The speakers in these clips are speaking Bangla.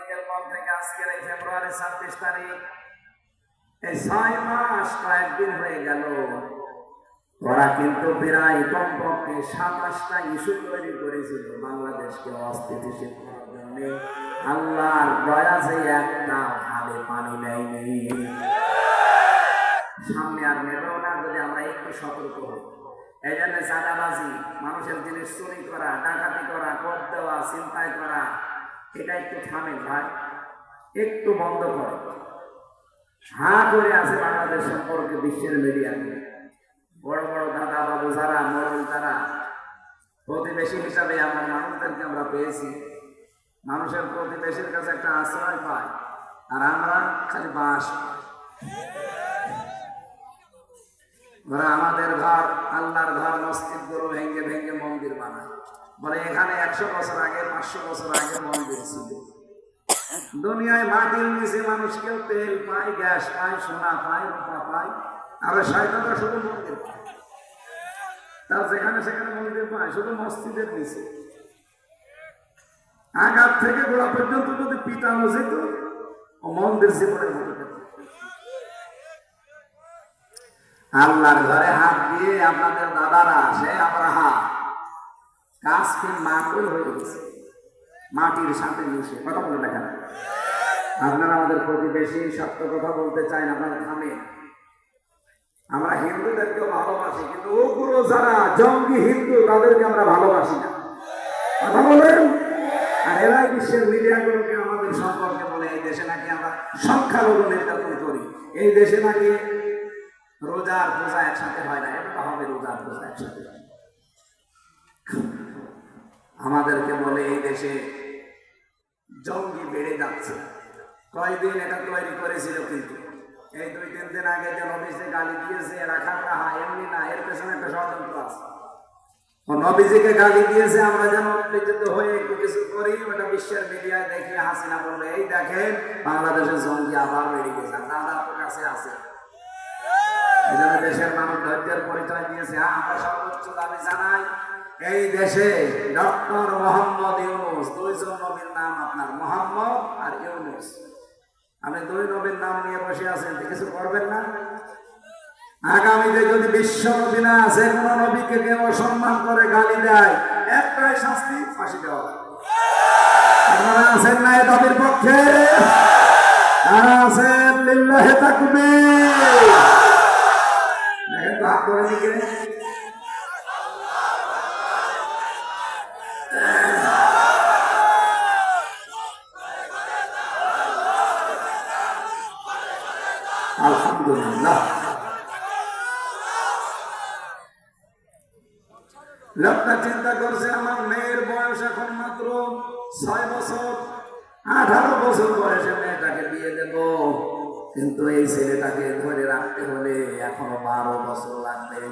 তারিখের পর থেকে আজকের এই ফেব্রুয়ারি 26 তারিখ, এই 6 মাস কয়েকদিন হয়ে গেল। ওরা কিন্তু প্রায় কমপক্ষে 27টা ইস্যু তৈরি করেছিল বাংলাদেশকে অস্থিতিশীল করার জন্য। আল্লাহর দয়া যে একটা হালে পানি নেয়নি, সামনে আর নেবেও না যদি আমরা একটু সতর্ক হই। এই জন্য চাঁদাবাজি, মানুষের জিনিস চুরি করা, ডাকাতি করা, কর দেওয়া, চিন্তায় করা, এটা একটু থামেন ভাই, একটু বন্ধ করে। হাঁ করে আছে বাংলাদেশ সম্পর্কে বিশ্বের মিডিয়া, বড় বড় দাদা বাবু যারা মরল তারা প্রতিবেশী হিসাবে এমন মানুষদেরকে আমরা পেয়েছি। মানুষের প্রতিবেশীর কাছে একটা আশ্রয় পায়, আর আমরা খালি বাস। ওরা আমাদের ঘর, আল্লাহর ঘর, মসজিদ গুলো ভেঙে ভেঙে মন্দির বানায়, বলে এখানে 100 বছর আগে 500 বছর আগে মন্দির ছিল। দুনিয়ায় মাটির নিচে মানুষ কেউ তেল পায়, গ্যাস পায়, সোনা পায়, রূপা পায়, আর শয়তানরা শুধু মন্দির পায়। তার যেখানে সেখানে মন্দির পায়, শুধু মসজিদের নিচে। আঘাত থেকে গোড়া পর্যন্ত যদি পিটানো যেত, ও মন্দির জীবনের মতো। আল্লাহর ঘরে হাত দিয়ে আপনাদের দাদারা, সে আব্রাহা কাজকে মাকড় হয়ে গেছে, মাটির সাথে মিশে। কথা বলে দেখেন, আপনারা আমাদের প্রতিবেশী, সত্য কথা বলতে চাই না, আপনারা থামে। আমরা হিন্দুদেরকেও ভালোবাসি, কিন্তু ওগুলো যারা জঙ্গি হিন্দু তাদেরকে আমরা ভালোবাসি না। কথা বলেন। আর এরাই বিশ্বের মিডিয়াগুলোকে আমাদের সম্পর্কে বলে এই দেশে নাকি আমরা সংখ্যালঘু নির্যাতন করি, এই দেশে নাকি রোজার পূজা একসাথে হয় না। এটা হবে রোজার পূজা একসাথে। আমাদেরকে বলে এই দেশে জঙ্গি বেড়ে যাচ্ছে। কয়দিন এটা তৈরি করেছিল, কিন্তু এই 2-3 দিন আগে যে নবীজিকে গালি দিয়েছে, এরা খাবরা এমনি না, এর পেছনে একটা ষড়যন্ত্র আছে। নবীজিকে গালি দিয়েছে, আমরা যেন উত্তেজিত হয়ে একটু কিছু করি, ওটা বিশ্বের মিডিয়ায় দেখিয়ে হাসিনা বলবে এই দেখেন বাংলাদেশের জঙ্গি আবার বেড়ে গেছে, দাদা আপনার কাছে আছে। এই জন্য দেশের মানুষ ধৈর্যের পরিচয় দিয়েছে। আমরা সর্বোচ্চ দাবি জানাই, এই দেশে ডক্টর মোহাম্মদ ইউনূস, 2 জন নবীর নাম আপনার, মোহাম্মদ আর ইউনূস। আপনি 2 নবীর নাম নিয়ে বসে আছেন, কিছু করবেন না। আগামীতে যদি বিশ্ব নবী না আছে, কোন নবীকে কেউ অসম্মান করে গালি দেয়, একটাই শাস্তি, ফাঁসি দেওয়া। আপনারা আছেন না এই দাবির পক্ষে? কারা আছেন? লিল্লাহি তাকবীর। দেখেন তো হাত ধরে নিকে। আলহামদুলিল্লাহ। লোকটা চিন্তা করছে আমার মেয়ের বয়স এখন মাত্র 6 বছর, 18 বছর বয়সে মেয়েটাকে বিয়ে দেব, কিন্তু এই ছেলেটাকে ধরে রাখতে হলে এখনো 12 বছর লাগবে।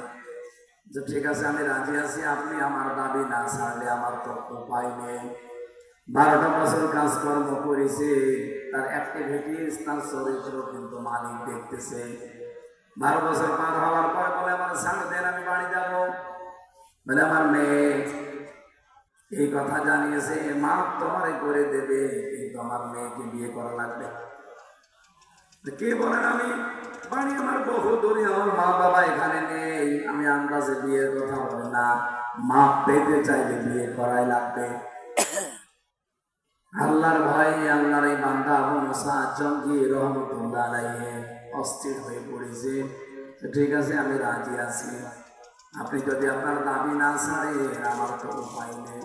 যে ঠিক আছে, আমি রাজি আছি, আপনি আমার দাবি না ছাড়লে আমার তো উপায় নেই। 12টা বছর কাজকর্ম করেছে, তার অ্যাক্টিভিটিস, তার চরিত্র কিন্তু মালিক দেখতেছে। 12 বছর পার হওয়ার পর বলে আমার সামনে দেন, আমি বাড়ি যাব। বলে আমার মেয়ে এই কথা জানিয়েছে, মা তোমারে করে দেবে, কিন্তু আমার মেয়েকে বিয়ে করা লাগবে। কে বলেন? আমি বাড়ি আমার বহু দূরে, আমার মা বাবা এখানে নেই, আমি আন্দাজে বিয়ের কথা বলে না, মা পেতে চাইলে বিয়ে করাই লাগবে। আল্লাহর ভয়ে আল্লাহর এই বান্দা আবু মুসা জঙ্গি রহমতুল্লাহ আলাইহি অস্থির হয়ে পড়েছে। ঠিক আছে, আমি রাজি আছি, আপনি যদি আপনার দাবি না ছাড়েন আমার তো উপায় নেই।